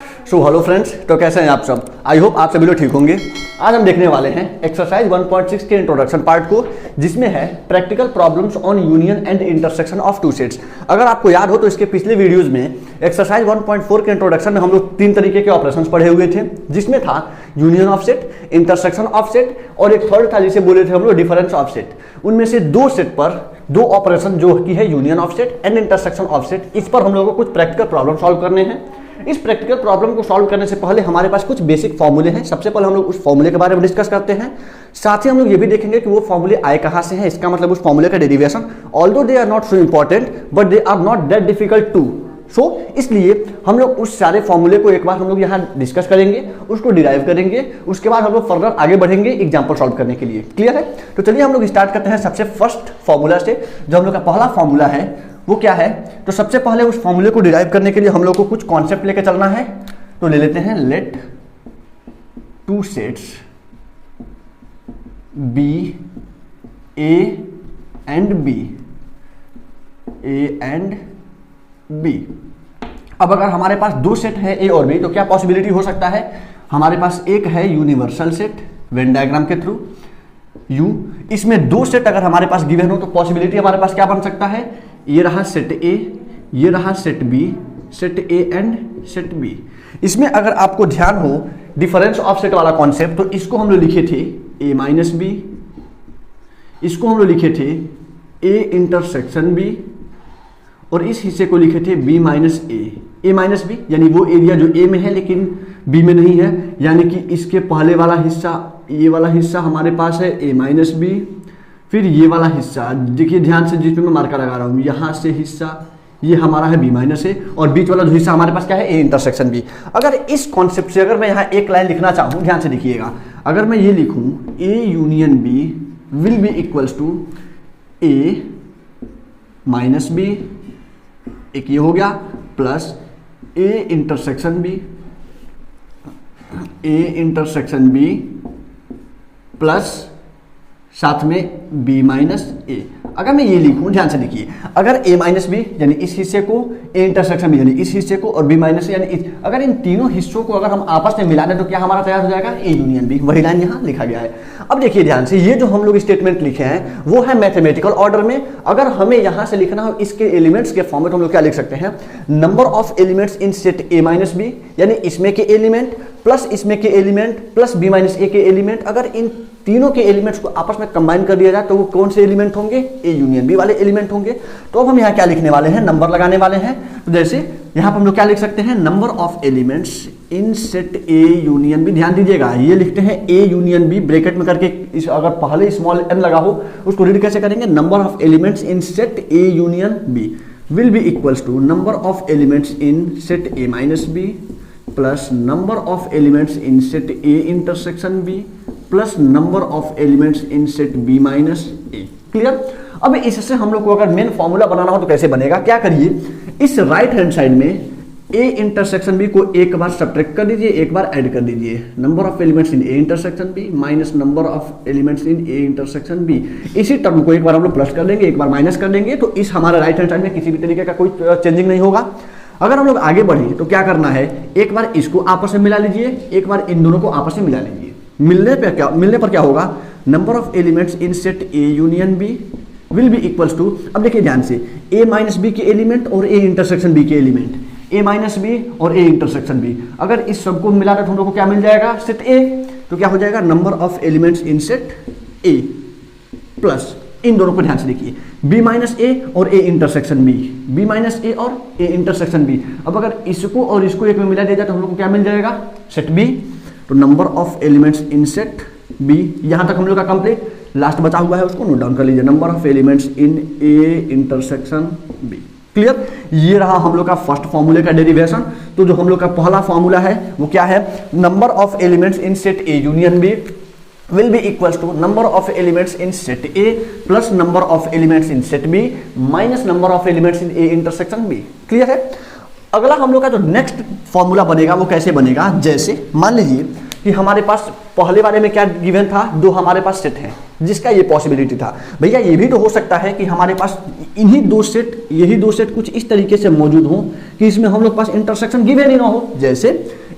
Hello friends, तो कैसे हैं आप सब। आई होप आप सभी लोग ठीक होंगे। आज हम देखने वाले हैं एक्सरसाइज 1.6 के इंट्रोडक्शन पार्ट को, जिसमें है practical problems on union and intersection of two sets. अगर आपको याद हो तो इसके पिछले वीडियोस में एक्सरसाइज 1.4 के इंट्रोडक्शन में हम लोग 3 तरीके के ऑपरेशंस पढ़े हुए थे, जिसमें था union of set, intersection of set और एक थर्ड था जिसे बोले थे हम लोग डिफरेंस ऑफ सेट। उनमें से 2 सेट पर 2 ऑपरेशन जो कि है union of set and intersection of set, इस पर हम लोगों को कुछ प्रैक्टिकल प्रॉब्लम सॉल्व करने हैं। इस प्रैक्टिकल प्रॉब्लम को सॉल्व करने से पहले हमारे पास कुछ बेसिक फॉर्मूले हैं। सबसे पहले हम लोग उस फॉर्मूले के बारे में डिस्कस करते हैं। साथ ही हम लोग ये भी देखेंगे कि वो फॉर्मूले आए कहां से हैं, इसका मतलब उस फॉर्मूले का derivation. Although they are not so important but they are not that difficult too. इसलिए हम लोग उस सारे फॉर्मूले को एक बार हम लोग यहाँ डिस्कस करेंगे, उसको डिराइव करेंगे, उसके बाद हम लोग फर्दर आगे बढ़ेंगे एग्जाम्पल सॉल्व करने के लिए। क्लियर है? तो चलिए हम लोग स्टार्ट करते हैं सबसे फर्स्ट फॉर्मूला से। जो हम लोग का पहला फॉर्मूला है वो क्या है, तो सबसे पहले उस फॉर्मूले को डिराइव करने के लिए हम लोग को कुछ कॉन्सेप्ट लेके चलना है। तो ले लेते हैं let two sets be A and B. अब अगर हमारे पास 2 सेट है ए और बी, तो क्या पॉसिबिलिटी हो सकता है। हमारे पास एक है यूनिवर्सल सेट वेन डायग्राम के थ्रू यू, इसमें 2 सेट अगर हमारे पास गिवन हो तो पॉसिबिलिटी हमारे पास क्या बन सकता है, ये रहा सेट ए, ये रहा set B, set A and set B. इसमें अगर आपको ध्यान हो डिफरेंस ऑफ सेट वाला कॉन्सेप्ट, तो इसको हम लोग लिखे थे ए माइनस बी, इसको हम लोग लिखे थे ए इंटरसेक्शन बी, और इस हिस्से को लिखे थे बी माइनस ए माइनस बी, यानी वो एरिया जो ए में है लेकिन बी में नहीं है। यानी कि इसके पहले वाला हिस्सा, ये वाला हिस्सा हमारे पास है ए माइनस बी, फिर ये वाला हिस्सा देखिए ध्यान से जिसमें मैं मार्कर लगा रहा हूँ, यहाँ से हिस्सा ये हमारा है बी माइनस ए, और बीच वाला जो हिस्सा हमारे पास क्या है, ए इंटरसेक्शन बी। अगर इस कॉन्सेप्ट से अगर मैं यहाँ एक लाइन लिखना चाहूँ, ध्यान से देखिएगा, अगर मैं ये लिखूँ A union B will be equals to A minus B, एक ये हो गया, plus A intersection B plus साथ में बी माइनस ए। अगर मैं ये लिखूं, ध्यान से देखिए, अगर ए माइनस बी यानी इस हिस्से को, ए इंटरसेक्शन बी यानी इस हिस्से को, और बी माइनस ए यानी इस, अगर इन तीनों हिस्सों को अगर हम आपस में मिला दें तो क्या हमारा तैयार हो जाएगा, ए यूनियन बी। वही लाइन यहाँ लिखा गया है। अब देखिए ध्यान से, ये जो हम लोग स्टेटमेंट लिखे हैं वो है मैथमेटिकल ऑर्डर में। अगर हमें यहाँ से लिखना हो इसके एलिमेंट्स के फॉर्म में, तो हम लोग क्या लिख सकते हैं, number of elements in set A minus B, यानी इसमें के एलिमेंट प्लस इसमें के element plus B minus A के एलिमेंट। अगर इन तीनों के एलिमेंट्स को आपस में कंबाइन कर दिया जाए तो वो कौन से एलिमेंट होंगे, ए यूनियन बी वाले एलिमेंट होंगे। तो अब हम यहाँ क्या लिखने वाले हैं, नंबर लगाने वाले हैं। तो जैसे यहाँ पर हम लोग क्या लिख सकते हैं, number of elements in set A union B. ध्यान दीजिएगा, ये लिखते हैं ए यूनियन बी ब्रैकेट में करके, अगर पहले स्मॉल एन लगा हो उसको रीड कैसे करेंगे, number of elements in set A union B will be equals to number of elements in set A minus B plus number of elements in set A intersection B plus number of elements in set B minus A. Clear? अब इससे हम लोग को अगर main formula बनाना हो तो कैसे बनेगा, क्या करिए, इस राइट हैंड साइड में ए इंटरसेक्शन बी को एक बार सब्ट्रैक्ट कर दीजिए, एक बार ऐड कर दीजिए, number of elements in A intersection B minus number of elements in A intersection B. इसी टर्म को एक बार हम लोग प्लस कर देंगे, एक बार माइनस कर देंगे, तो इस हमारे राइट हैंड साइड में किसी भी तरीके का कोई चेंजिंग नहीं होगा। अगर हम लोग आगे बढ़े तो क्या करना है, एक बार इसको आपस में मिला लीजिए, एक बार इन दोनों को आपस में मिला लीजिए। मिलने पर क्या होगा, number of elements in set A union B will be equals to, अब देखिए ध्यान से, ए माइनस बी के एलिमेंट और ए इंटरसेक्शन बी के एलिमेंट, ए माइनस बी और ए इंटरसेक्शन बी। अगर इस सबको मिला दे तो हम लोग को क्या मिल जाएगा, सेट ए। तो क्या हो जाएगा, number of elements in set A plus इन दोनों को ध्यान से देखिए, बी माइनस ए और A intersection B, B minus A और ए इंटरसेक्शन बी। अब अगर इसको और इसको एक में मिला दिया जाए तो हम लोग को क्या मिल जाएगा, सेट बी। तो number of elements in set B, यहां तक हम लोग का कंप्लीट। लास्ट बचा हुआ है उसको नोट डाउन कर लीजिए, number of elements in A intersection B. Clear? ये रहा हम लोग का फर्स्ट फॉर्मूले का डेरिवेशन। तो जो हम लोग का पहला फॉर्मूला है वो क्या है, number of elements in set A union B will be equals to number of elements in set A plus number of elements in set B minus number of elements in A intersection B। Clear है? अगला हम लोग का जो next formula बनेगा वो कैसे बनेगा, जैसे मान लीजिए कि हमारे पास पहले वाले में क्या गिवन था, दो हमारे पास सेट हैं जिसका ये पॉसिबिलिटी था। भैया ये भी तो हो सकता है कि हमारे पास इन्हीं दो सेट, यही दो सेट कुछ इस तरीके से मौजूद हो कि इसमें हम लोग पास इंटरसेक्शन गिवन ही ना हो। जैसे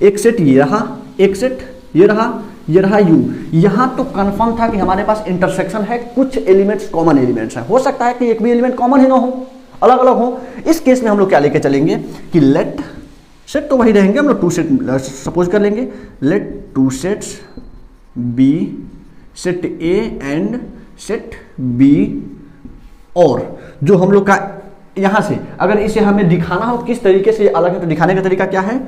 एक सेट ये रहा, एक सेट ये रहा, ये रहा यू। यहां तो कंफर्म था कि हमारे पास इंटरसेक्शन है, कुछ एलिमेंट्स कॉमन एलिमेंट्स हैं। हो सकता है कि एक भी एलिमेंट कॉमन ही ना हो, अलग अलग हो। इस केस में हम लोग क्या लेके चलेंगे कि लेट सेट तो वही रहेंगे, हम लोग टू सेट सपोज कर लेंगे। Let two sets be set A and set B, और जो हम लोग का यहां से अगर इसे हमें दिखाना हो किस तरीके से अलग है, तो दिखाने का तरीका क्या है,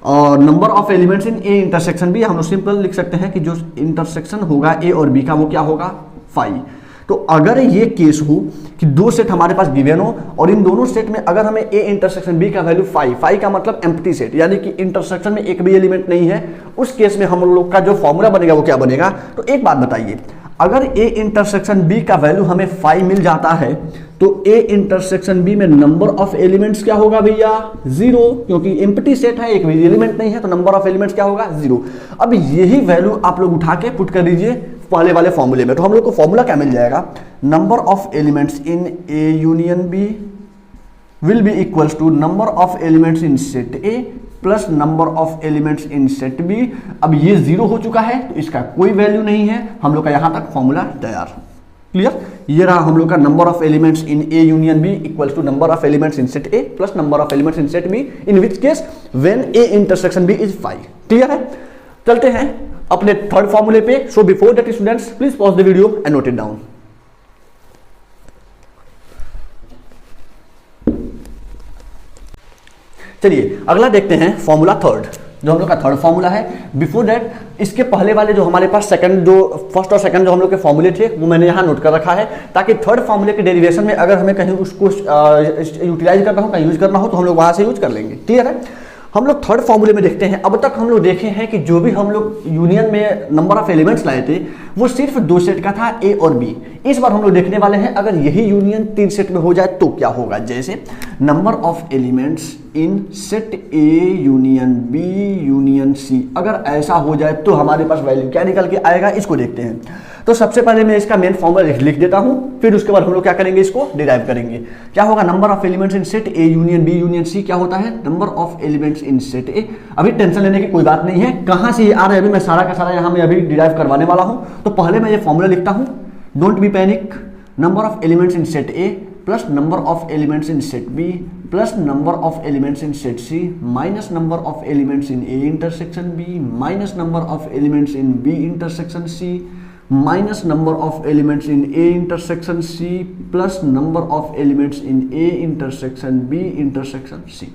और number of elements in A intersection B, हम लोग सिंपल लिख सकते हैं कि जो इंटरसेक्शन होगा ए और बी का वो क्या होगा, 5। तो अगर ये केस हो कि दो सेट हमारे पास गिवन हो और इन दोनों सेट में अगर हमें ए इंटरसेक्शन बी का वैल्यू 5 का मतलब एम्प्टी सेट, यानी कि इंटरसेक्शन में एक भी एलिमेंट नहीं है, उस केस में हम लोग का जो फॉर्मूला बनेगा वो क्या बनेगा। तो एक बात बताइए, अगर ए इंटरसेक्शन बी का वैल्यू हमें 5 मिल जाता है तो ए इंटरसेक्शन बी में नंबर ऑफ एलिमेंट्स क्या होगा भैया, 0, क्योंकि एम्प्टी सेट है, एक भी एलिमेंट नहीं है, तो नंबर ऑफ एलिमेंट्स क्या होगा, 0। अब यही वैल्यू आप लोग उठा के पुट कर दीजिए पहले वाले फॉर्मूले में, तो हम लोग को फॉर्मूला क्या मिल जाएगा, number of elements in A union B will be equals to number of elements in set A plus number of elements in set B. अब ये 0 हो चुका है तो इसका कोई वैल्यू नहीं है, हम लोग का यहां तक फॉर्मूला तैयार। क्लियर, ये रहा हम लोग का number of elements in A union B equals to number of elements in set A plus number of elements in set B, in which case when A intersection B is 5। Clear है, चलते हैं अपने third फॉर्मूले पे। So before that students please pause the video and note it down. चलिए अगला देखते हैं फॉर्मूला थर्ड, जो हम लोग का थर्ड फॉर्मूला है। बिफोर दैट इसके पहले वाले जो हमारे पास सेकंड, जो फर्स्ट और सेकंड जो हम लोग के फॉर्मूले थे वो मैंने यहाँ नोट कर रखा है, ताकि थर्ड फॉर्मूले के डेरिवेशन में अगर हमें कहीं उसको यूटिलाइज करना हो, कहीं यूज करना हो तो हम लोग वहां से यूज कर लेंगे। क्लियर है, हम लोग थर्ड फॉर्मूले में देखते हैं। अब तक हम लोग देखे हैं कि जो भी हम लोग यूनियन में नंबर ऑफ एलिमेंट्स लाए थे वो सिर्फ दो सेट का था, ए और बी। इस बार हम लोग देखने वाले हैं अगर यही यूनियन 3 सेट में हो जाए तो क्या होगा। जैसे number of elements in set A union B union C, अगर ऐसा हो जाए तो हमारे पास वैल्यू क्या निकल के आएगा, इसको देखते हैं। तो सबसे पहले मैं इसका मेन फॉर्मूला लिख देता हूं, फिर उसके बाद हम लोग क्या करेंगे, इसको डिराइव करेंगे। क्या होगा, number of elements in set A union B union C क्या होता है, number of elements in set A. अभी टेंशन लेने की कोई बात नहीं है, कहां से ये आ रहा है अभी मैं सारा का सारा यहां मैं अभी डिराइव करवाने वाला हूं। तो पहले मैं ये फॉर्मूला लिखता हूं, don't be panic, number of elements in set A plus number of elements in set B plus number of elements in set C minus number of elements in A intersection B minus number of elements in B intersection C minus number of elements in A intersection C plus number of elements in A intersection B intersection C.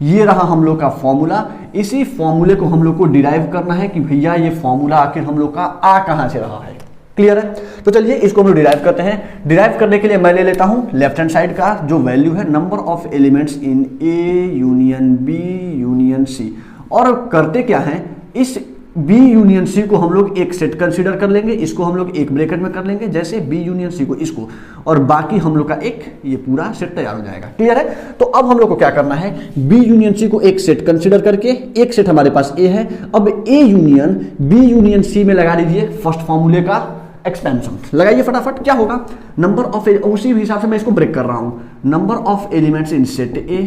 ये रहा हम लोग का formula. इसी फॉर्मूले को हम लोग को डिराइव करना है कि भैया ये फॉर्मूला आखिर हम लोग का आ कहां से रहा है। क्लियर है, तो चलिए इसको हम लोग डिराइव करते हैं। डिराइव करने के लिए मैं ले लेता हूं लेफ्ट हैंड साइड का जो वैल्यू है, number of elements in A union B union C. और करते क्या है, इस बी यूनियन सी को हम लोग एक सेट कंसीडर कर लेंगे, इसको हम लोग एक ब्रैकेट में कर लेंगे, जैसे बी यूनियन सी को इसको, और बाकी हम लोग का एक ये पूरा सेट तैयार हो जाएगा। क्लियर है, तो अब हम लोग को क्या करना है, बी यूनियन सी को एक सेट कंसीडर करके, एक सेट हमारे पास ए है, अब A union B union C में लगा दीजिए फर्स्ट फॉर्मूले का एक्सपेंशन। लगाइए फटाफट, क्या होगा, नंबर ऑफ, उसी हिसाब से मैं इसको ब्रेक कर रहा हूं, number of elements in set A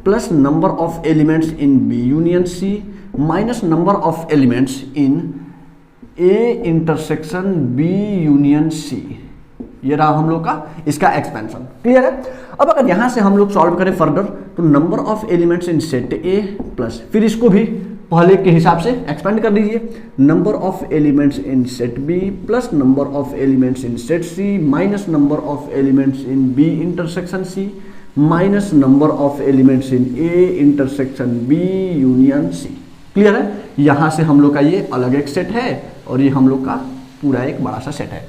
plus number of elements in B union C minus number of elements in A intersection B union C. ये रहा हम लोग का इसका एक्सपेंशन। क्लियर है, अब अगर यहां से हम लोग सॉल्व करें फर्दर तो number of elements in set A plus, फिर इसको भी पहले के हिसाब से एक्सपेंड कर दीजिए, number of elements in set B plus number of elements in set C minus number of elements in B intersection C minus number of elements in A intersection B union C. Clear है, यहां से हम लोग का ये अलग एक set है और ये हम लोग का पूरा एक बड़ा सा सेट है।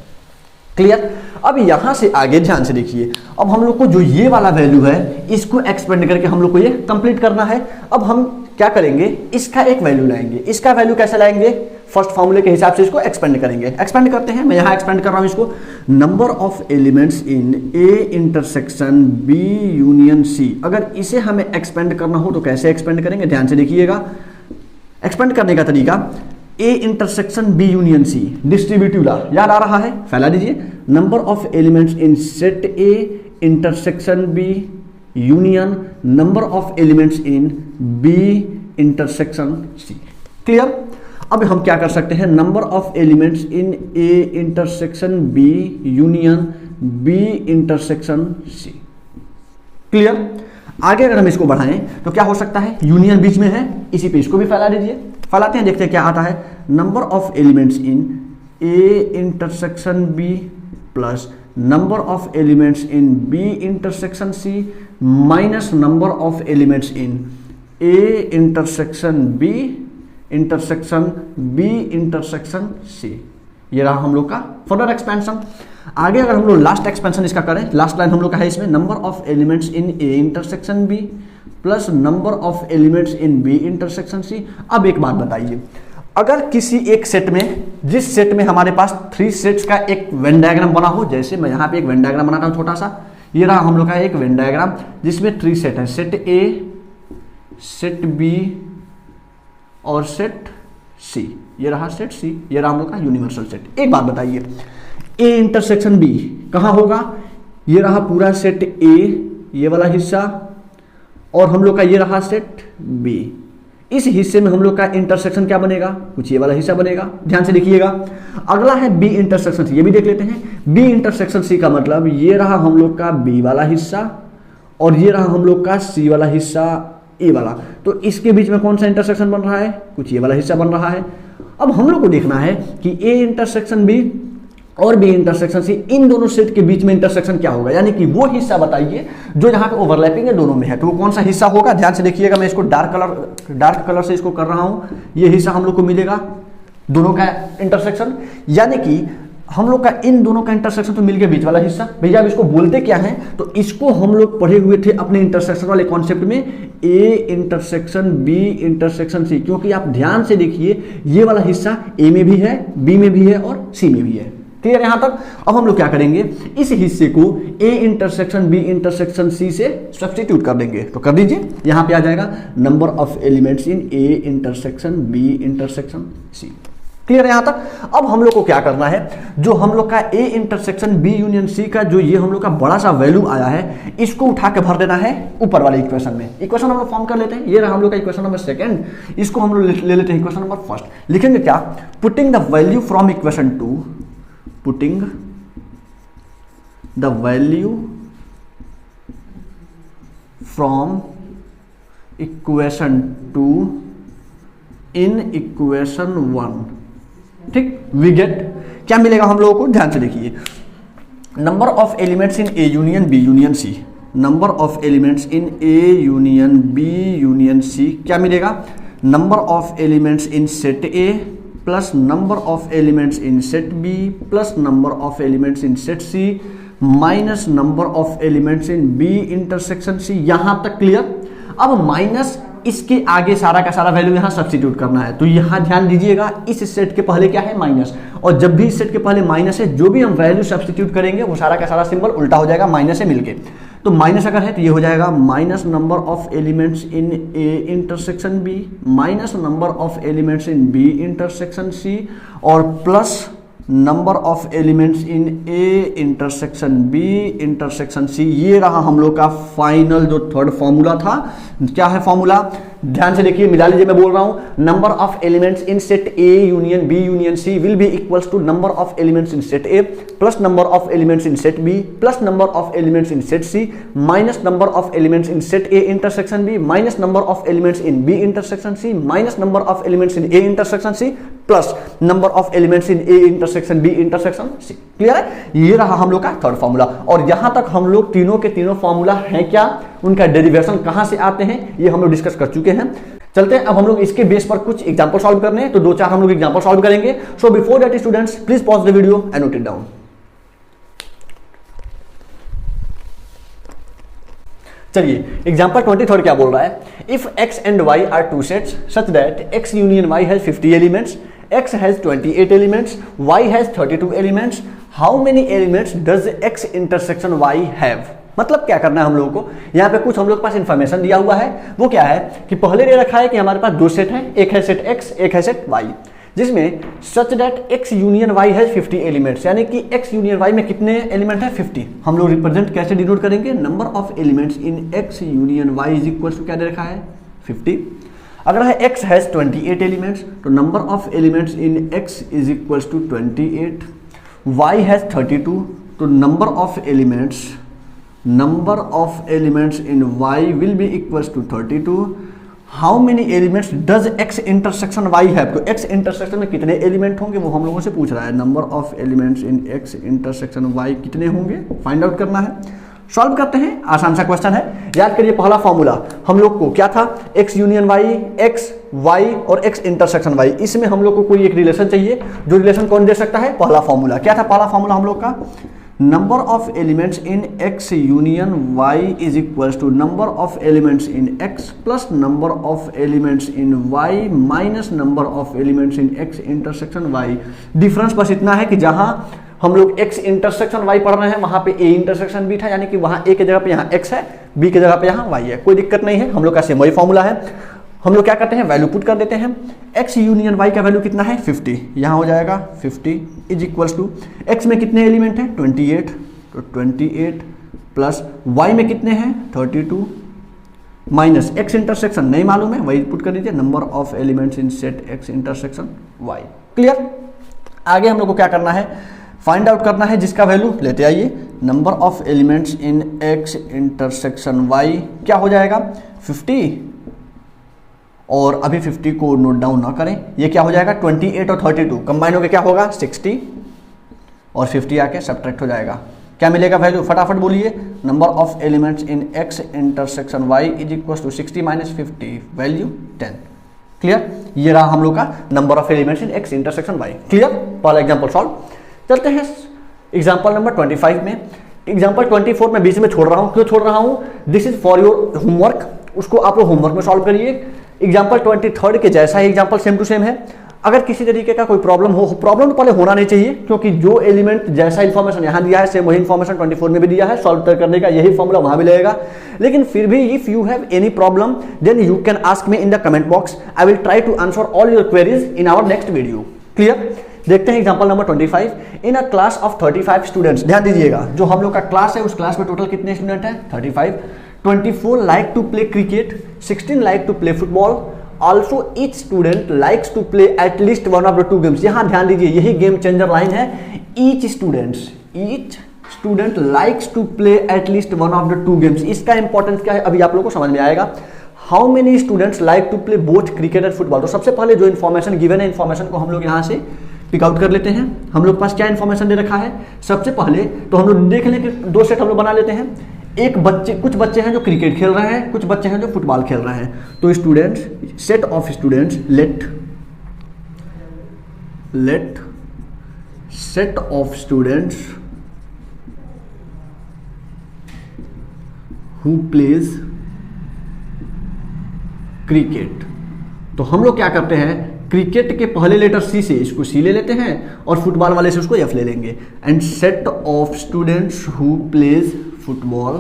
क्लियर, अब यहां से आगे ध्यान से देखिए, अब हम लोग को जो ये वाला वैल्यू है इसको एक्सपेंड करके हम लोग को ये कंप्लीट करना है। अब हम क्या करेंगे, इसका एक वैल्यू लाएंगे। इसका वैल्यू कैसे लाएंगे, फर्स्ट फॉर्मूले के हिसाब से इसको एक्सपेंड करेंगे। एक्सपेंड करते हैं, मैं यहां एक्सपेंड कर रहा हूं इसको, number of elements in A intersection B union C. अगर इसे हमें एक्सपेंड करना हो तो कैसे एक्सपेंड करेंगे, ध्यान से देखिएगा। एक्सपेंड करने का तरीका, A intersection B union C, distributive law याद आ रहा है, फैला दीजिए। Number of elements in set A intersection B union number of elements in B intersection C. Clear? अब हम क्या कर सकते हैं, number of elements in A intersection B union B intersection C. Clear? आगे अगर हम इसको बढ़ाएं तो क्या हो सकता है, यूनियन बीच में है, इसी पे इसको भी फैला दीजिए। फैलाते हैं, देखते हैं क्या आता है। Number of elements in A intersection B plus number of elements in B intersection C minus number of elements in A intersection B intersection C. ये रहा हम लोग का फर्दर एक्सपेंशन। आगे अगर हम लोग लास्ट एक्सपेंशन इसका करें, लास्ट लाइन हम लोग का है इसमें, number of elements in A intersection B plus number of elements in B intersection C. अब एक बात बताइए, अगर किसी एक सेट में, जिस सेट में हमारे पास 3 सेट्स का एक वेन डायग्राम बना हो, जैसे मैं यहाँ पे एक वेन डायग्राम बनाता हूँ छोटा सा, ये रहा हम लोग का एक वेन डायग्राम जिसमें 3 सेट है, सेट ए, सेट बी और सेट सी। ये रहा सेट सी, ये रहा हम लोग का यूनिवर्सल सेट। एक बात बताइए, ए इंटरसेक्शन बी कहाँ होगा, ये रहा पूरा सेट ए, ये वाला हिस्सा, और हम लोग का ये रहा सेट बी। इस हिस्से में हम लोग का इंटरसेक्शन क्या बनेगा, कुछ ये वाला हिस्सा बनेगा, ध्यान से देखिएगा। अगला है बी इंटरसेक्शन सी, ये भी देख लेते हैं। बी इंटरसेक्शन सी का मतलब ये रहा हम लोग का बी वाला हिस्सा और ये रहा हम लोग का सी वाला हिस्सा, ए वाला। तो इसके बीच में कौन सा इंटरसेक्शन बन रहा है, कुछ ये वाला हिस्सा बन रहा है। अब हम लोग को देखना है कि ए इंटरसेक्शन बी और बी इंटरसेक्शन सी, इन दोनों सेट के बीच में इंटरसेक्शन क्या होगा, यानी कि वो हिस्सा बताइए जो यहाँ पे ओवरलैपिंग है दोनों में है, तो वो कौन सा हिस्सा होगा। ध्यान से देखिएगा, मैं इसको डार्क कलर से इसको कर रहा हूँ। ये हिस्सा हम लोग को मिलेगा दोनों का इंटरसेक्शन, यानी कि हम लोग का इन दोनों का इंटरसेक्शन तो मिल गया बीच वाला हिस्सा। भैया अब इसको बोलते क्या है, तो इसको हम लोग पढ़े हुए थे अपने इंटरसेक्शन वाले कॉन्सेप्ट में, A intersection B intersection C. क्योंकि आप ध्यान से देखिए, ये वाला हिस्सा ए में भी है, बी में भी है और सी में भी है। क्लियर यहां तक? अब हम लोग क्या करेंगे, इस हिस्से को A intersection B intersection C से सब्स्टिट्यूट कर देंगे। तो कर दीजिए, यहां पे आ जाएगा number of elements in A intersection B intersection C. Clear है यहां तक? अब हम लोग को क्या करना है, जो हम लोग का A intersection B union C का जो ये हम लोग का बड़ा सा वैल्यू आया है, इसको उठा के भर देना है ऊपर वाले इक्वेशन में। इक्वेशन हम लोग फॉर्म कर लेते हैं, ये रहा हम लोग का इक्वेशन नंबर 2, इसको हम लोग ले लेते हैं इक्वेशन नंबर 1। लिखेंगे क्या, putting the value from equation 2, putting the value from equation 2 in equation 1। ठीक, वी गेट क्या मिलेगा हम लोगों को, ध्यान से देखिए। Number of elements in A union B union C, number of elements in A union B union C क्या मिलेगा, number of elements in set A plus number of elements in set B plus number of elements in set C minus number of elements in B intersection C. यहां तक clear? अब minus इसके आगे सारा का सारा वैल्यू यहां substitute करना है। तो यहां ध्यान दीजिएगा, इस सेट के पहले क्या है, माइनस, और जब भी इस सेट के पहले माइनस है, जो भी हम वैल्यू सब्स्टिट्यूट करेंगे वो सारा का सारा सिंबल उल्टा हो जाएगा माइनस से मिलके। तो माइनस अगर है तो ये हो जाएगा minus number of elements in A intersection B minus number of elements in B intersection C और plus number of elements in A intersection B intersection C. ये रहा हम लोग का फाइनल जो थर्ड फॉर्मूला था। क्या है फॉर्मूला, ध्यान से देखिए, मिला लीजिए, मैं बोल रहा हूं, number of elements in set A union B union C will be equals to number of elements in set A plus number of elements in set B plus number of elements in set C minus number of elements in set A intersection B minus number of elements in B intersection C minus number of elements in A intersection C plus number of elements in A intersection B intersection C. Clear है? ये रहा हम लोग का third formula. और यहां तक हम लोग तीनों के तीनों फॉर्मूला हैं क्या, उनका डेरिवेशन कहां से आते हैं, ये हम लोग डिस्कस कर चुके हैं। चलते हैं अब हम लोग इसके बेस पर कुछ एग्जांपल सॉल्व करने हैं, तो 2-4 हम लोग एग्जांपल सॉल्व करेंगे। So before that students please pause the video and note it down. चलिए एग्जांपल 23 क्या बोल रहा है, if x and y are two sets such that x union y has 50 elements, x has 28 elements, y has 32 elements, how many elements does x intersection y have. मतलब क्या करना है हम लोगों को, यहाँ पे कुछ हम लोग के पास इंफॉर्मेशन दिया हुआ है। वो क्या है कि पहले दे रखा है कि हमारे पास 2 सेट हैं, एक है सेट x एक है सेट y। जिसमें सच that x union y has 50 elements, यानी कि x यूनियन y में कितने एलिमेंट है 50। हम लोग रिप्रेजेंट कैसे डिनोट करेंगे, number of elements in x union y is equal to क्या दे रखा है 50। अगर है x हैज 28 एलिमेंट्स तो number of elements in x is equal to 28, y has 32 तो number of elements in y will be equal to 32। How many elements does x intersection y have, तो x intersection में कितने element होंगे वो हम लोगों से पूछ रहा है। Number of elements in x intersection y कितने होंगे फाइंड आउट करना है। सॉल्व करते हैं, आसान सा क्वेश्चन है। याद करिए पहला फॉर्मूला हम लोग को क्या था, x union y, x y और x इंटरसेक्शन y, इसमें हम लोग को कोई एक रिलेशन चाहिए। जो रिलेशन कौन दे सकता है, पहला फॉर्मूला क्या था, पहला फॉर्मूला हम लोग का number of elements in x union y is equal to number of elements in x plus number of elements in y minus number of elements in x intersection y। Difference बस इतना है कि जहां हम लोग x इंटरसेक्शन y पढ़ रहे हैं वहां पे a इंटरसेक्शन b था, यानी कि वहां a की जगह पे यहाँ x है, b की जगह पे यहाँ y है, कोई दिक्कत नहीं है। हम लोग का सेम वही फॉर्मूला है। हम लोग क्या करते हैं, वैल्यू पुट कर देते हैं। x यूनियन y का वैल्यू कितना है 50, यहाँ हो जाएगा 50 इज इक्वल्स टू x में कितने एलिमेंट हैं 28, तो 28 प्लस y में कितने हैं 32 माइनस x इंटरसेक्शन नहीं मालूम है, वही पुट कर दीजिए number of elements in set x intersection y। Clear. आगे हम लोग को क्या करना है, फाइंड आउट करना है जिसका वैल्यू लेते आइए। Number of elements in x intersection y क्या हो जाएगा 50, और अभी 50 को नोट डाउन ना करें, ये क्या हो जाएगा 28 और 32 कंबाइन होकर क्या होगा 60 और 50 आके सब्ट्रैक्ट हो जाएगा, क्या मिलेगा वैल्यू, फटाफट बोलिए। Number of elements in x intersection y is equal to 60 minus 50 value 10। Clear, ये रहा हम लोग का number of elements in x intersection y। Clear, पहला एग्जांपल सॉल्व। चलते हैं एग्जांपल नंबर 25 में। एग्जांपल 24 में बीच में छोड़ रहा हूं, क्यों छोड़ रहा हूं, this is for your homework, उसको आप लोग होमवर्क में सॉल्व करिए। एग्जांपल 23 के जैसा ही एग्जांपल सेम टू सेम है। अगर किसी तरीके का कोई प्रॉब्लम हो, प्रॉब्लम तो पहले होना नहीं चाहिए, क्योंकि जो एलिमेंट जैसा इन्फॉर्मेशन यहाँ दिया है सेम वही इन्फॉर्मेशन 24 में भी दिया है, सॉल्व करने का यही फॉर्मूला वहां भी लगेगा। लेकिन फिर भी if you have any problem then you can ask me in the comment box, I will try to answer all your queries in our next video. Clear, देखते हैं example number 25। In a class of 35 students, ध्यान दीजिएगा जो हम लोग का class है उस क्लास में टोटल कितने स्टूडेंट हैं 35। 24 like to play cricket, 16 like to play football, also each student likes to play at least one of the two games. यहां ध्यान दीजिए यही गेम चेंजर लाइन है, each student likes to play at least one of the two games. इसका importance क्या है अभी आप लोगों को समझ में आएगा। How many students like to play both cricket and football, तो सबसे पहले जो इन्फॉर्मेशन गिवन है इन्फॉर्मेशन को हम लोग यहां से पिक आउट कर लेते हैं। हम लोग पास क्या इन्फॉर्मेशन दे रखा है, सबसे पहले तो हम लोग देख लें कि दो सेट हम लोग बना लेते हैं। कुछ बच्चे हैं जो क्रिकेट खेल रहे हैं, कुछ बच्चे हैं जो फुटबॉल खेल रहे हैं। तो students, set of students, let set of students who plays cricket. तो हम लोग क्या करते हैं, क्रिकेट के पहले लेटर सी से इसको सी ले लेते हैं और फुटबॉल वाले से उसको एफ ले लेंगे। And set of students who pledge football,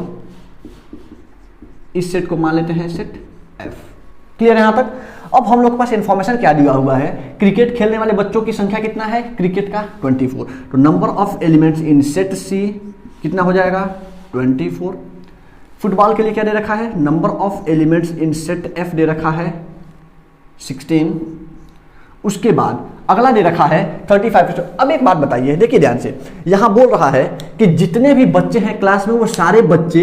इस सेट को मान लेते हैं सेट एफ। क्लियर है यहां तक। अब हम लोग के पास इंफॉर्मेशन क्या दिया हुआ है, क्रिकेट खेलने वाले बच्चों की संख्या कितना है क्रिकेट का 24। तो number of elements in set C कितना हो जाएगा 24। फुटबॉल के लिए क्या दे रखा है, number of elements in set F दे रखा है 16। उसके बाद अगला दे रखा है 35। अब एक बात बताइए, देखिए ध्यान से, यहां बोल रहा है कि जितने भी बच्चे हैं क्लास में वो सारे बच्चे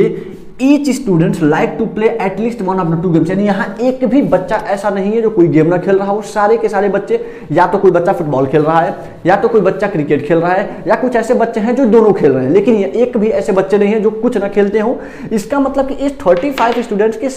each students like to play at least one of the two games, यानी यहाँ एक भी बच्चा ऐसा नहीं है जो कोई गेम ना खेल रहा हो। सारे के सारे बच्चे, या तो कोई बच्चा फुटबॉल खेल रहा है, या तो कोई बच्चा क्रिकेट खेल रहा है, या कुछ ऐसे बच्चे हैं जो दोनों खेल रहे हैं, लेकिन एक भी ऐसे बच्चे नहीं है जो कुछ ना खेलते हो। इसका मतलब कि इस 35 स्टूडेंट्स के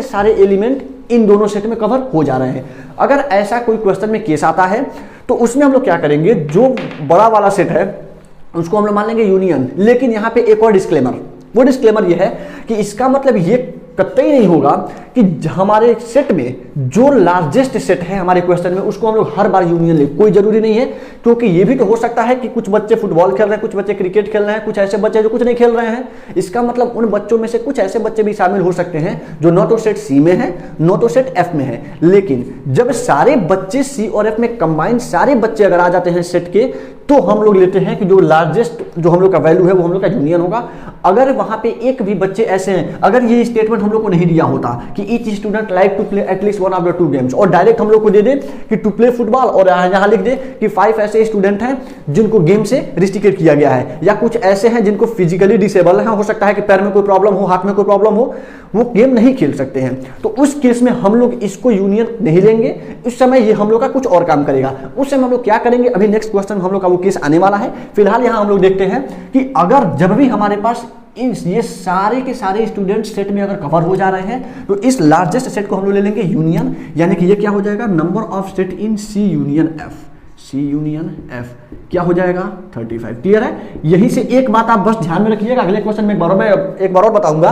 सारे एलिमेंट इन दोनों सेट में कवर हो जा रहे हैं। अगर ऐसा कोई क्वेश्चन में केस आता है तो उसमें हम लोग क्या करेंगे, जो बड़ा वाला सेट है उसको हम लोग मान लेंगे यूनियन। लेकिन यहाँ पे एक और डिस्क्लेमर, वो डिस्क्लेमर ये है कि इसका मतलब ये कतई नहीं होगा कि हमारे सेट में जो लार्जेस्ट सेट है हमारे क्वेश्चन में उसको हम लोग हर बार यूनियन ले, कोई जरूरी नहीं है, क्योंकि ये भी तो हो सकता है कि कुछ बच्चे फुटबॉल खेल रहे हैं, कुछ बच्चे क्रिकेट खेल रहे हैं, कुछ ऐसे बच्चे जो कुछ नहीं खेल रहे हैं। इसका मतलब उन बच्चों में से कुछ ऐसे बच्चे भी शामिल हो सकते हैं जो न तो सेट सी में है न तो सेट एफ में है। लेकिन जब सारे बच्चे सी और एफ में कंबाइन सारे बच्चे अगर आ जाते हैं सेट के, तो हम लोग लेते हैं कि जो लार्जेस्ट जो हम लोग का वैल्यू है वो हम लोग का यूनियन होगा। अगर वहां पे एक भी बच्चे ऐसे हैं, अगर ये स्टेटमेंट हम लोग को नहीं दिया होता कि each student like to play at least one of the 2 games, और डायरेक्ट हम लोग को दे दे कि टू प्ले फुटबॉल, और यहां लिख दे कि 5 ऐसे स्टूडेंट हैं जिनको गेम से रिस्ट्रिक्ट किया गया है, या कुछ ऐसे हैं जिनको फिजिकली डिसेबल है, हो सकता है कि पैर में कोई प्रॉब्लम हो, हाथ में कोई प्रॉब्लम हो, वो गेम नहीं खेल सकते हैं, तो उस केस में हम लोग इसको यूनियन नहीं लेंगे। उस समय ये हम लोग का कुछ और काम करेगा। उस समय हम लोग क्या करेंगे, अभी नेक्स्ट क्वेश्चन हम लोग का वो केस आने वाला है। फिलहाल यहां हम लोग देखते हैं कि अगर जब भी हमारे पास ये सारे के सारे स्टूडेंट सेट में अगर कवर हो जा रहे हैं, तो इस लार्जेस्ट सेट को हम लोग ले लेंगे यूनियन, यानी कि ये क्या हो जाएगा, number of set in C union F. C union F क्या हो जाएगा, 35। क्लियर है। यहीं से एक बात आप बस ध्यान में रखिएगा, अगले क्वेश्चन में एक बार और बताऊंगा,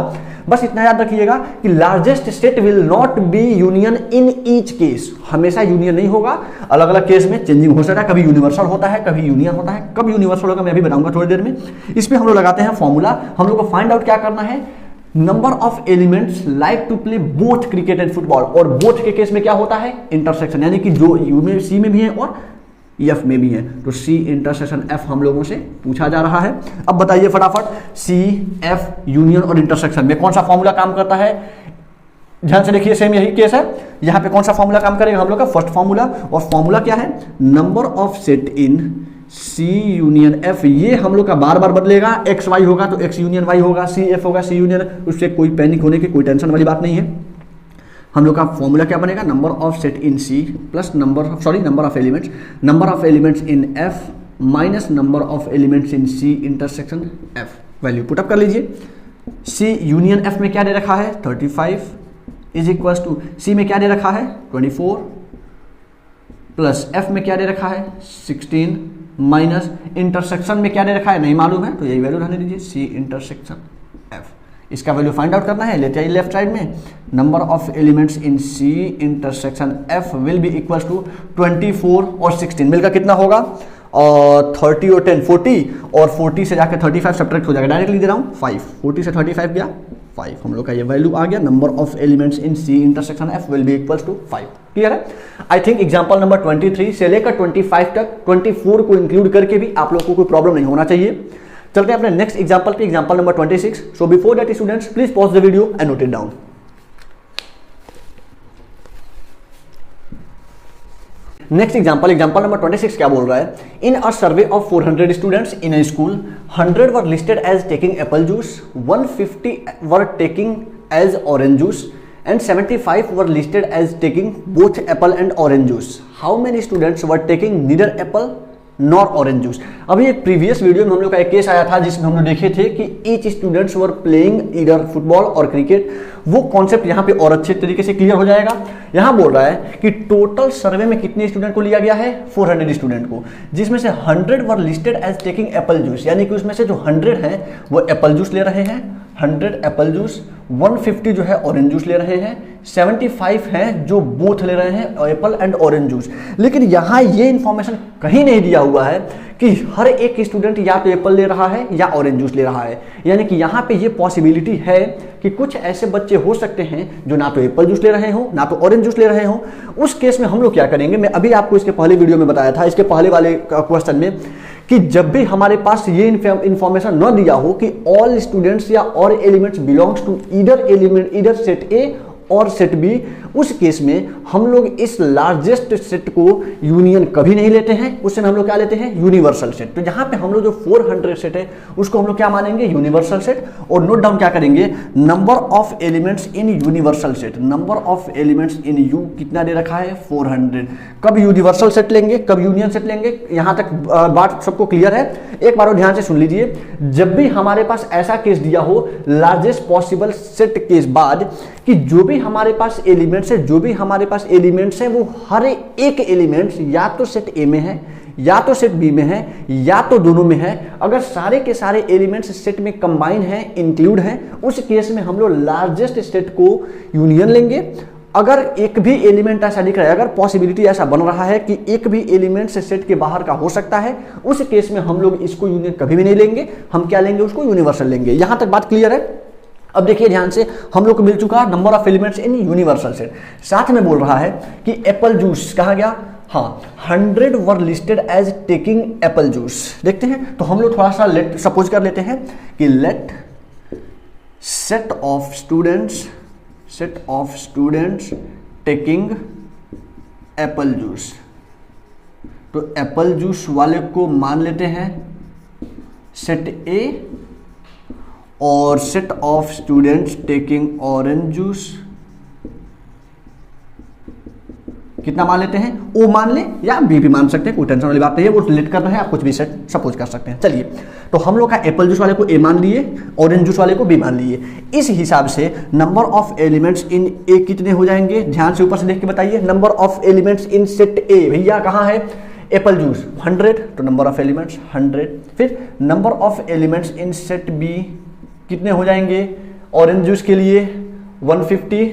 बस इतना याद रखिएगा कि largest set will not be union in each case. हमेशा यूनियन नहीं होगा, अलग अलग केस में चेंजिंग हो सकता है, कभी यूनिवर्सल होता है, कभी यूनियन होता है। कब यूनिवर्सल होगा मैं अभी बताऊंगा थोड़ी देर में। इसमें हम लोग लगाते हैं फॉर्मूला। हम लोग को फाइंड आउट क्या करना है, number of elements like to play both cricket and football, और बोथ के केस में क्या होता है, इंटरसेक्शन, यानी कि जो यू में सी में भी है और एफ में भी है, तो सी इंटरसेक्शन एफ हम लोगों से पूछा जा रहा है। अब बताइए फटाफट, सी एफ यूनियन और इंटरसेक्शन में कौन सा फॉर्मूला काम करता है। ध्यान से देखिए, सेम यही केस है। यहां पे कौन सा फॉर्मूला काम करेगा, हम लोग का फर्स्ट फॉर्मूला, और फॉर्मूला क्या है, number of set in C union F. ये हम लोग का बार बार बदलेगा, एक्स वाई होगा तो एक्स यूनियन वाई होगा, सी एफ होगा सी यूनियन, उससे कोई पैनिक होने की कोई टेंशन वाली बात नहीं है। हम लोग का फॉर्मूला क्या बनेगा, number of set in C plus number of elements in F minus number of elements in C intersection F. Value put up कर लीजिए। सी यूनियन एफ में क्या दे रखा है, 35 इज इक्वल टू, सी में क्या दे रखा है 24 प्लस एफ में क्या दे रखा है 16 माइनस इंटरसेक्शन में क्या दे रखा है नहीं मालूम है, तो यही वैल्यू रहने दीजिए, सी इंटरसेक्शन एफ। इसका वैल्यू फाइंड आउट करना है, लेते आइए लेफ्ट साइड में, number of elements in C intersection F will be equal to 24 और 16 मिलकर कितना होगा, और 30 और 10 40, और 40 से जाकर 35 सब्ट्रैक्ट हो जाएगा, डायरेक्टली दे रहा हूँ 5, 40 से 35 गया 5, हम लोग का ये वैल्यू आ गया, number of elements in C intersection F will be equal to 5। Clear है। आई थिंक एग्जांपल नंबर 23 से लेकर 25 तक 24 को इंक्लूड करके भी आप लोगों को कोई प्रॉब्लम नहीं होना चाहिए। चलते हैं अपने नेक्स्ट एग्जांपल पे, example number 26। So before that students please pause the video and note it down. Next example number 26 क्या बोल रहा है, in a survey of 400 students in a school 100 were listed as taking apple juice, 150 were taking as orange juice and 75 were listed as taking both apple and orange juice. How many students were taking neither apple nor orange juice? अभी एक previous video में हम लोग का एक case आया था जिसमें हम लोग देखे थे कि each students were playing either football और क्रिकेट। वो कॉन्सेप्ट यहाँ पे और अच्छे तरीके से क्लियर हो जाएगा। यहाँ बोल रहा है कि टोटल सर्वे में कितने स्टूडेंट को लिया गया है, 400 स्टूडेंट को, जिसमें से 100 were listed as taking apple juice, यानी कि उसमें से जो 100 हैं वो एप्पल जूस ले रहे हैं, 100 एप्पल जूस, 150 जो है ऑरेंज जूस ले रहे हैं, 75 हैं जो बोथ ले रहे हैं एप्पल एंड ऑरेंज जूस। लेकिन यहाँ ये इंफॉर्मेशन कहीं नहीं दिया हुआ है कि हर एक स्टूडेंट या तो एप्पल ले रहा है या ऑरेंज जूस ले रहा है, यानी कि यहाँ पे ये पॉसिबिलिटी है कि कुछ ऐसे बच्चे हो सकते हैं जो ना तो एप्पल जूस ले रहे हो ना तो ऑरेंज जूस ले रहे हो। उस केस में हम लोग क्या करेंगे, मैं अभी आपको इसके पहले वीडियो में बताया था, इसके पहले वाले क्वेश्चन में, कि जब भी हमारे पास ये इंफॉर्मेशन न दिया हो कि ऑल स्टूडेंट्स या और elements belongs to either set A और सेट बी, उस केस में हम लोग इस लार्जेस्ट सेट को यूनियन कभी नहीं लेते हैं, उससे हम लोग क्या लेते हैं, यूनिवर्सल सेट। तो जहां पे हम लोग जो 400 सेट है उसको हम लोग क्या मानेंगे, यूनिवर्सल सेट। और नोट डाउन क्या करेंगे, number of elements in universal set, number of elements in you कितना दे रखा है 400। कब यूनिवर्सल सेट लेंगे, कब यूनियन सेट लेंगे, यहां तक बात सबको क्लियर है। एक बार और ध्यान से सुन लीजिए, जब भी हमारे पास ऐसा केस दिया हो लार्जेस्ट पॉसिबल सेट के बाद कि जो भी हमारे पास एलिमेंट्स है, जो भी हमारे पास एलिमेंट्स हैं वो हर एक एलिमेंट्स या तो सेट ए में है या तो सेट बी में है या तो दोनों में है। अगर सारे के सारे एलिमेंट्स सेट में कंबाइन है, इंक्लूड है, उस केस में हम लोग लार्जेस्ट सेट को यूनियन लेंगे। अगर एक भी एलिमेंट ऐसा दिख रहा है, अगर पॉसिबिलिटी ऐसा बन रहा है कि एक भी एलिमेंट से सेट के बाहर का हो सकता है, उस केस में हम लोग इसको यूनियन कभी भी नहीं लेंगे, हम क्या लेंगे, उसको यूनिवर्सल लेंगे। यहां तक बात क्लियर है। अब देखिए ध्यान से, हम लोग को मिल चुका है number of elements in universal set. साथ में बोल रहा है कि एप्पल जूस कहा गया, हाँ 100 were listed as taking apple juice. देखते हैं, तो हम लोग थोड़ा सा लेट सपोज कर लेते हैं कि let set of students taking apple juice. तो एप्पल जूस वाले को मान लेते हैं सेट ए और set of students taking orange juice कितना मान लेते हैं, ओ मान ले या बी भी मान सकते हैं, कोई टेंशन वाली बात नहीं है, वो रिलेट कर रहे हैं, आप कुछ भी सेट सपोज कर सकते हैं। चलिए, तो हम लोग का एप्पल जूस वाले को ए मान लिए, ऑरेंज जूस वाले को बी मान लिए। इस हिसाब से नंबर ऑफ एलिमेंट्स इन ए कितने हो जाएंगे, ध्यान से ऊपर से देख के बताइए। Number of elements in set ए, भैया कहाँ है एप्पल जूस 100, तो नंबर ऑफ एलिमेंट्स 100। फिर number of elements in set B कितने हो जाएंगे, ऑरेंज जूस के लिए 150,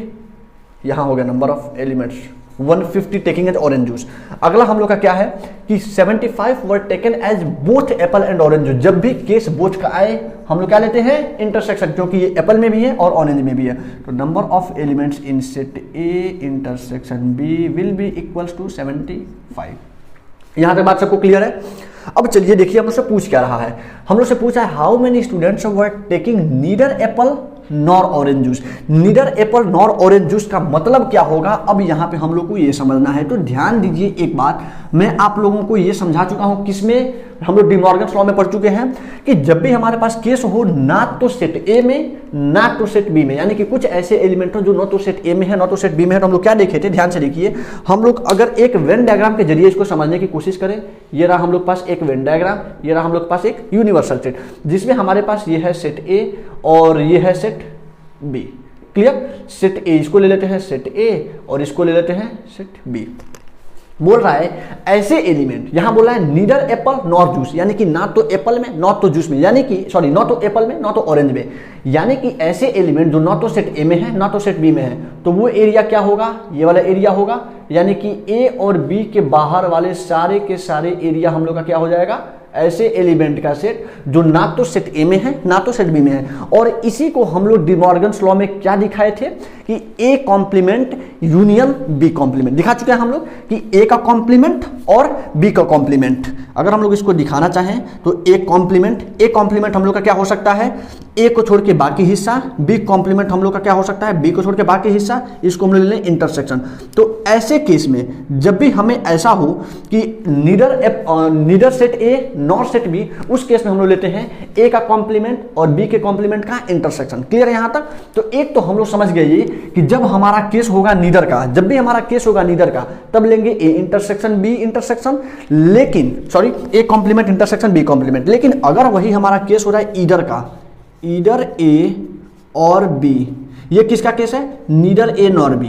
यहां हो गया number of elements 150 taking as orange juice. अगला हम लोग का क्या है कि 75 were taken as both apple and orange juice. जब भी केस बोथ का आए हम लोग क्या लेते हैं, इंटरसेक्शन, क्योंकि ये एप्पल में भी है और ऑरेंज में भी है। तो number of elements in set A intersection B will be equals to 75। यहां तक बात सबको क्लियर है। अब चलिए देखिए, हम लोग से पूछ क्या रहा है, हम लोग से पूछा है how many students were taking neither apple nor orange juice. Neither apple nor orange juice का मतलब क्या होगा, अब यहां पे हम लोग को ये समझना है। तो ध्यान दीजिए, एक बात मैं आप लोगों को ये समझा चुका हूं, किसमें हम लोग डी मॉर्गन्स लॉ में पढ़ चुके हैं कि जब भी हमारे पास केस हो ना तो सेट ए में ना तो सेट बी में, यानी कि कुछ ऐसे एलिमेंट हो जो न तो सेट ए में है ना तो सेट बी में है, तो हम लोग क्या देखे थे, ध्यान से देखिए। हम लोग अगर एक वेन डायग्राम के जरिए इसको समझने की कोशिश करें, ये रहा हम लोग पास एक वेन डायग्राम, ये रहा हम लोग पास एक यूनिवर्सल सेट, जिसमें हमारे पास ये है सेट ए और ये है set B. Clear, set A इसको ले लेते हैं सेट ए और इसको ले लेते हैं सेट बी। बोल रहा है ऐसे एलिमेंट, यहां बोल रहा है नीदर एप्पल नॉर जूस, यानी कि ना तो एप्पल में ना तो जूस में, यानी कि सॉरी ना तो एप्पल में ना तो ऑरेंज में, यानी कि ऐसे एलिमेंट जो ना तो सेट ए में है ना तो सेट बी में है, तो वो एरिया क्या होगा, ये वाला एरिया होगा, यानी कि ए और बी के बाहर वाले सारे के सारे एरिया हम लोग का क्या हो जाएगा, ऐसे एलिमेंट का सेट जो ना तो सेट ए में है ना तो सेट बी में है। और इसी को हम लोग डी मॉर्गन्स लॉ में क्या दिखाए थे कि A complement union B complement दिखा चुके हैं हम लोग कि ए का कॉम्प्लीमेंट और बी का कॉम्प्लीमेंट। अगर हम लोग इसको दिखाना चाहें तो ए कॉम्प्लीमेंट हम लोग का क्या हो सकता है, ए को छोड़ के बाकी हिस्सा, बी कॉम्प्लीमेंट हम लोग का क्या हो सकता है, बी को छोड़ के बाकी हिस्सा, इसको हम लोग ले लें इंटरसेक्शन। तो ऐसे केस में जब भी हमें ऐसा हो कि neither set A nor set B, उस केस में हम लोग लेते हैं ए का कॉम्प्लीमेंट और बी के कॉम्प्लीमेंट का इंटरसेक्शन। क्लियर है यहां तक। तो एक तो हम लोग समझ गए ये कि जब हमारा केस होगा नीदर का, जब भी हमारा केस होगा नीदर का, तब लेंगे ए इंटरसेक्शन बी इंटरसेक्शन, लेकिन sorry A complement intersection B complement. लेकिन अगर वही हमारा केस हो रहा है ईदर का, ईदर ए और बी, ये किसका केस है, neither A nor be.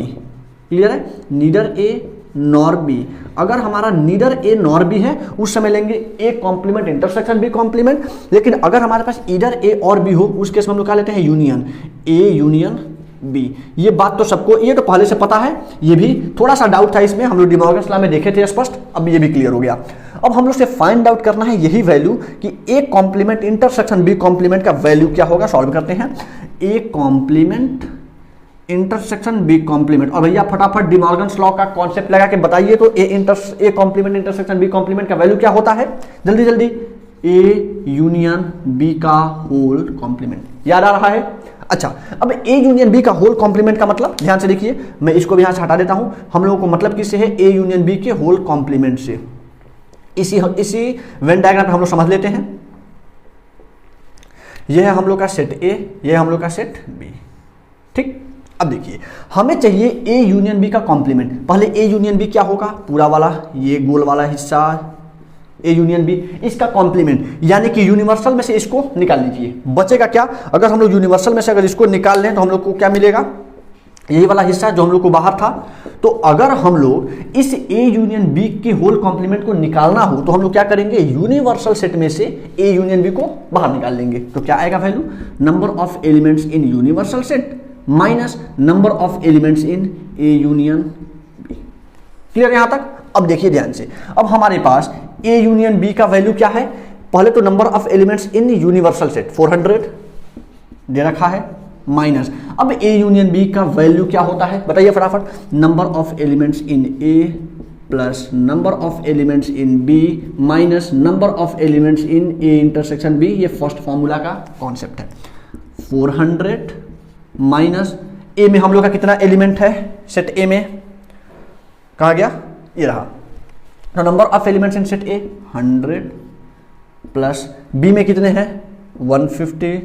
Clear है, नीदर ए नॉर बी। अगर हमारा नीदर ए नॉर बी है उस समय लेंगे A complement intersection B complement. लेकिन अगर हमारे पास ईदर ए और बी हो उस केस में हम लोग क्या लेते हैं, यूनियन, ए यूनियन बी। ये बात तो सबको, ये तो पहले से पता है, ये भी थोड़ा सा डाउट था इसमें, हम लोग डी मॉर्गन्स लॉ में देखे थे स्पष्ट, अब ये भी क्लियर हो गया। अब हम लोग से फाइंड आउट करना है यही वैल्यू कि A complement intersection B complement का वैल्यू क्या होगा। सॉल्व करते हैं, A complement intersection B complement. और भैया फटाफट डी मॉर्गन्स लॉ का कॉन्सेप्ट लगा के बताइए तो A complement intersection B complement का वैल्यू क्या होता है, जल्दी जल्दी, ए यूनियन बी का होल कॉम्प्लीमेंट। याद आ रहा है। अच्छा, अब ए यूनियन बी का होल कॉम्प्लीमेंट का मतलब ध्यान से देखिए, मैं इसको भी यहां से हटा देता हूं। हम लोगों को मतलब किससे है, ए यूनियन बी के होल कॉम्प्लीमेंट से। इसी वेन डायग्राम हम लोग समझ लेते हैं। यह है हम लोग का सेट ए, यह हम लोग का सेट बी। ठीक, अब देखिए हमें चाहिए ए यूनियन बी का कॉम्प्लीमेंट। पहले ए यूनियन बी क्या होगा, पूरा वाला ये गोल वाला हिस्सा ए यूनियन बी, इसका कॉम्प्लीमेंट, यानी कि यूनिवर्सल में से इसको निकाल लीजिए, बचेगा क्या। अगर हम लोग यूनिवर्सल में से अगर इसको निकाल लें तो हम लोग को क्या मिलेगा, यही वाला हिस्सा जो हम लोग को बाहर था। तो अगर हम लोग इस ए यूनियन बी के होल कॉम्प्लीमेंट को निकालना हो तो हम लोग क्या करेंगे, यूनिवर्सल सेट में से ए यूनियन बी को बाहर निकाल लेंगे। तो क्या आएगा value, number of elements in universal set minus number of elements in A union B. Clear यहां तक? अब देखिए ध्यान से, अब हमारे पास ए यूनियन बी का वैल्यू क्या है, पहले तो number of elements in universal set 400 दे रखा है, माइनस अब ए यूनियन बी का वैल्यू क्या होता है बताइए फटाफट, number of elements in A plus number of elements in B minus number of elements in A intersection B. ये फर्स्ट फॉर्मूला का कॉन्सेप्ट है। 400 माइनस ए में हम लोग का कितना एलिमेंट है, सेट ए में कहा गया, ये रहा। तो number of elements in set A 100 plus B में कितने हैं 150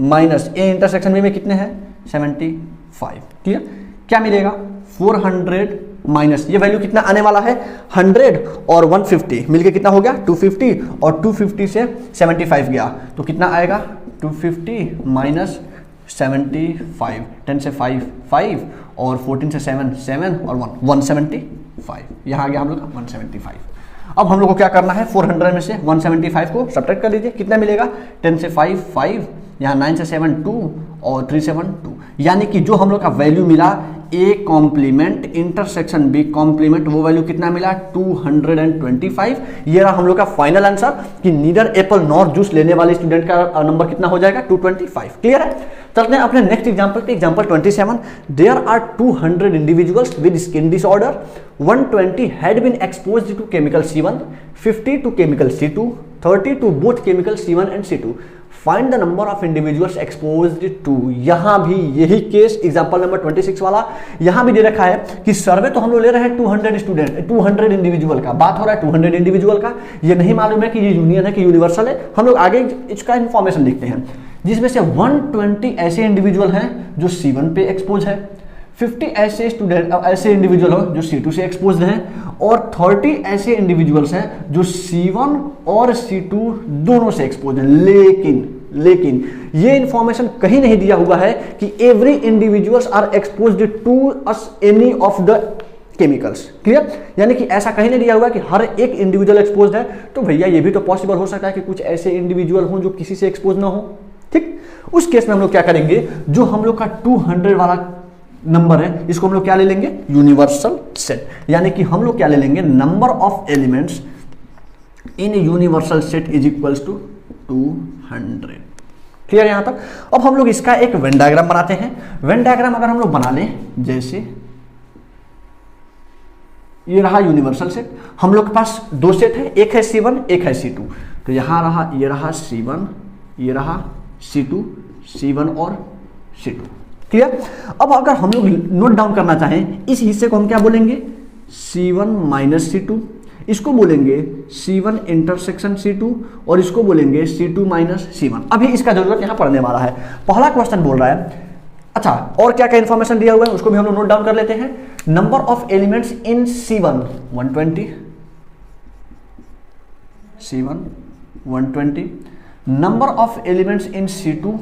माइनस ए इंटरसेक्शन बी में कितने हैं 75। क्लियर? क्या मिलेगा 400 माइनस ये वैल्यू कितना आने वाला है 100 और 150 मिलके कितना हो गया 250 और 250 से 75 गया तो कितना आएगा 250 माइनस 75, 10 से 5 5 और 14 से 7 7 और 1 175। यहाँ आ गया हम लोग का 175। अब हम लोग को क्या करना है 400 में से 175 को सब्ट्रैक्ट कर लीजिए, कितना मिलेगा 10 से 5 5, यहाँ 9 से 7 2 और 3 7 2, यानी कि जो हम लोग का वैल्यू मिला A complement intersection B complement वो वैल्यू कितना मिला 225। ये रहा हम लोग का फाइनल आंसर कि नीदर एप्पल नॉर जूस लेने वाले स्टूडेंट का नंबर कितना हो जाएगा 225। क्लियर है? चलते हैं अपने नेक्स्ट एग्जांपल पे, example 27। There are 200 individuals with skin disorder, 120 had been exposed to chemical C1, 50 to chemical C2, 30 to both chemical C1 and C2। Find the number of individuals exposed to. यहां भी यही case example number 26 वाला यहां भी दे रखा है कि सर्वे तो हम लोग ले रहे हैं 200 स्टूडेंट 200 इंडिविजुअल का, बात हो रहा है 200 इंडिविजुअल का। ये नहीं मालूम है कि ये यूनियन है कि यूनिवर्सल है। हम लोग आगे इसका इंफॉर्मेशन देखते हैं, जिसमें से 120 ऐसे इंडिविजुअल हैं जो C1 पे एक्सपोज है, 50 ऐसे स्टूडेंट ऐसे इंडिविजुअल हो जो C2 से एक्सपोज हैं और 30 ऐसे इंडिविजुअल्स हैं जो C1 और C2 दोनों से एक्सपोज हैं। लेकिन ये इंफॉर्मेशन कहीं नहीं दिया हुआ है कि every individuals are exposed to us any of the chemicals. Clear? यानी कि ऐसा कहीं नहीं दिया हुआ कि हर एक इंडिविजुअल एक्सपोज्ड है। तो भैया ये भी तो पॉसिबल हो सकता है कि कुछ ऐसे इंडिविजुअल हों जो किसी से एक्सपोज ना हो। ठीक, उस केस में हम लोग क्या करेंगे, जो हम लोग का 200 वाला नंबर है इसको हम लोग क्या ले लेंगे यूनिवर्सल सेट, यानी कि हम लोग क्या ले लेंगे number of elements in universal set is equals to 200। Clear यहां तक? अब हम लोग इसका एक वेन डायग्राम बनाते हैं। वेन डायग्राम अगर हम लोग बना लें, जैसे ये रहा यूनिवर्सल सेट, हम लोग के पास दो सेट है, एक है C1 एक है C2। तो यहां रहा, ये रहा C1, ये रहा C2, C1 और C2। क्लियर? अब अगर हम लोग नोट डाउन करना चाहें, इस हिस्से को हम क्या बोलेंगे C1 माइनस C2, इसको बोलेंगे C1 इंटरसेक्शन C2 और इसको बोलेंगे C2 माइनस C1। अभी इसका जरूरत यहां पड़ने वाला है। पहला क्वेश्चन बोल रहा है, अच्छा और क्या क्या इंफॉर्मेशन दिया हुआ है उसको भी हम लोग नोट डाउन कर लेते हैं। Number of elements in C1 120, number of elements in C2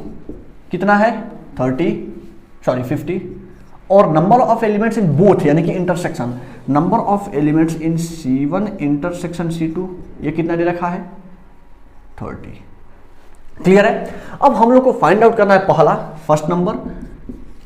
कितना है 50 और number of elements in both यानी कि intersection, number of elements in C1 intersection C2 ये कितना दे रखा है 30। क्लियर है? अब हम लोग को फाइंड आउट करना है पहला first number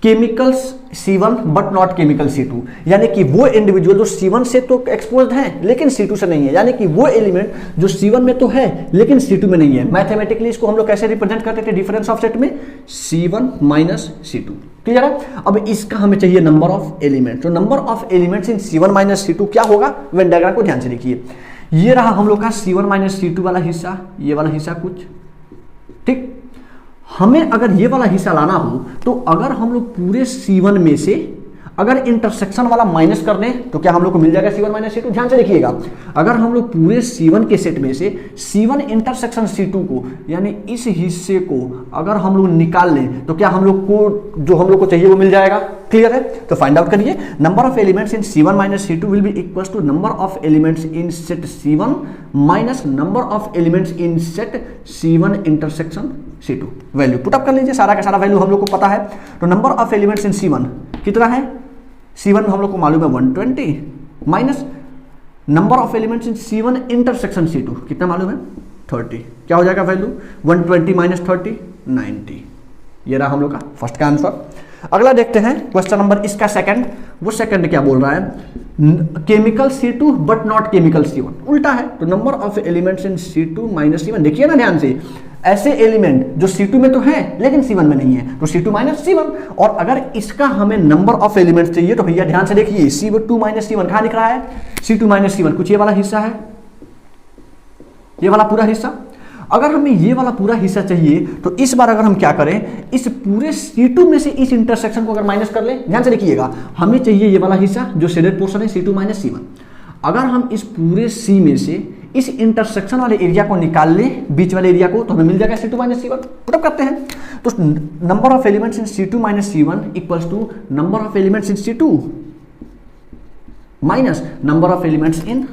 chemicals C1 but not chemical C2, यानी कि वो इंडिविजुअल जो C1 से तो एक्सपोज्ड हैं लेकिन C2 से नहीं है, यानी कि वो एलिमेंट जो C1 में तो है लेकिन C2 में नहीं है। मैथमेटिकली इसको हम लोग कैसे रिप्रेजेंट करते थे डिफरेंस ऑफ सेट में C1 माइनस C2। क्लियर है? अब इसका हमें चाहिए नंबर ऑफ एलिमेंट। तो number of elements in C1 minus C2 क्या होगा, वेन डायग्राम को ध्यान से देखिए। ये रहा हम लोग का C1 माइनस C2 वाला हिस्सा, ये वाला हिस्सा कुछ। ठीक, हमें अगर ये वाला हिस्सा लाना हो तो अगर हम लोग पूरे C1 में से अगर इंटरसेक्शन वाला माइनस कर दें तो क्या हम लोग को मिल जाएगा C1 माइनस C2। ध्यान से देखिएगा, अगर हम लोग पूरे C1 के सेट में से C1 इंटरसेक्शन C2 को यानी इस हिस्से को अगर हम लोग निकाल लें तो क्या हम लोग को जो हम लोग को चाहिए वो मिल जाएगा। क्लियर है? तो फाइंड आउट करिए, number of elements in C1 minus C2 will be equals to number of elements in set C1 minus number of elements in set C1 intersection C2। Value put up कर लीजिए, सारा का सारा value हम लोग को पता है। तो number of elements in C1 कितना है? C1 में हम लोग को मालूम है 120 minus number of elements in C1 intersection C2 कितना मालूम है? 30। क्या हो जाएगा वैल्यू? 120 माइनस 30 90। ये रहा हम लोग का फर्स्ट का आंसर। अगला देखते हैं क्वेश्चन नंबर इसका सेकंड। वो सेकंड क्या बोल रहा है? Chemical C2 but not chemical C1, उल्टा है। तो number of elements in C2 minus C1, देखिए ना ध्यान से, ऐसे एलिमेंट जो C2 में तो है लेकिन C1 में नहीं है, तो C2 माइनस C1। और अगर इसका हमें नंबर ऑफ एलिमेंट्स चाहिए तो भैया ध्यान से देखिए, C2 माइनस C1 कहाँ दिख रहा है? C2 माइनस C1 कुछ ये वाला हिस्सा है, ये वाला पूरा हिस्सा। अगर हमें ये वाला पूरा हिस्सा चाहिए तो इस बार अगर हम क्या करें, इस पूरे C2 में से इस इंटरसेक्शन को अगर माइनस कर ले, ध्यान से देखिएगा, हमें चाहिए ये वाला हिस्सा जो शेडेड पोर्शन है C2 माइनस C1। अगर हम इस पूरे C में से इस इंटरसेक्शन वाले एरिया को निकाल ले, बीच वाले एरिया को, तो हमें मिल जाएगा C2 माइनस C1। पुटअप करते हैं, तो number of elements in C2 minus C1 equals to number of elements in C2 minus number of elements in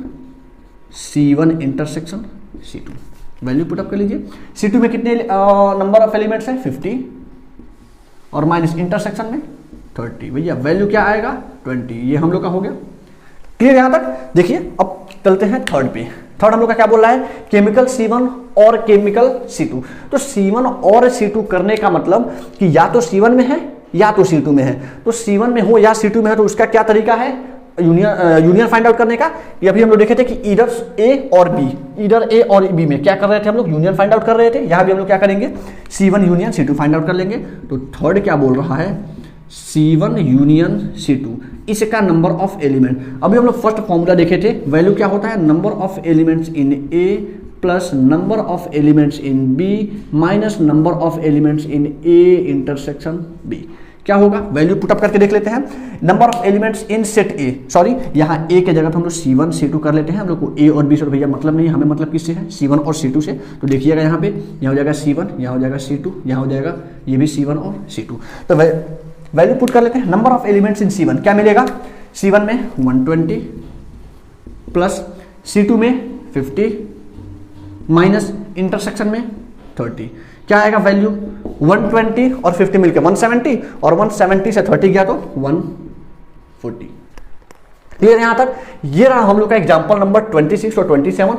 C1 intersection C2। Value put up कर लीजिए। C2 में कितने नंबर ऑफ एलिमेंट्स हैं? 50 और minus intersection में 30। भैया वैल्यू क्या आएगा? 20। ये हम लोग का हो गया। क्लियर यहां तक? देखिए अब चलते हैं थर्ड पे। थर्ड हम लोग का क्या बोल रहा है? केमिकल C1 और केमिकल C2। तो C1 और C2 करने का मतलब कि या तो C1 में है या तो C2 में है। तो C1 में हो या C2 में है, तो उसका क्या तरीका है यूनियन फाइंड आउट करने का? ये अभी हम लोग देखे थे कि इधर A और B, इधर A और B में क्या कर रहे थे हम लोग? यूनियन फाइंड आउट कर रहे थे। यहां भी हम लोग क्या करेंगे? C1 union C2 find out कर लेंगे। तो थर्ड क्या बोल रहा है? C1 यूनियन C2, इसका नंबर ऑफ एलिमेंट। अभी हम लोग फर्स्ट फॉर्मूला देखे थे, वैल्यू क्या होता है? Number of elements in A plus number of elements in B minus number of elements in A intersection B। क्या होगा? वैल्यू पुटअप करके देख लेते हैं। Number of elements in set A, sorry यहाँ A के जगह पे हम लोग C1 C2 कर लेते हैं। हम लोग को A और B से भैया मतलब नहीं, हमें मतलब किससे है? C1 और C2 से। तो देखिएगा यहाँ पे, यहाँ हो जाएगा C1, यहाँ हो जाएगा C2, यहाँ हो जाएगा ये भी C1 और C2। तो वैल्यू पुट कर लेते हैं। Number of elements in C1 क्या मिलेगा? C1 में 120 प्लस C2 में 50 माइनस इंटरसेक्शन में 30। क्या आएगा वैल्यू? 120 और 50 मिलकर 170, और 170 से 30 गया तो 140। क्लियर यहां तक? ये रहा हम लोग का एग्जांपल नंबर 26 और 27।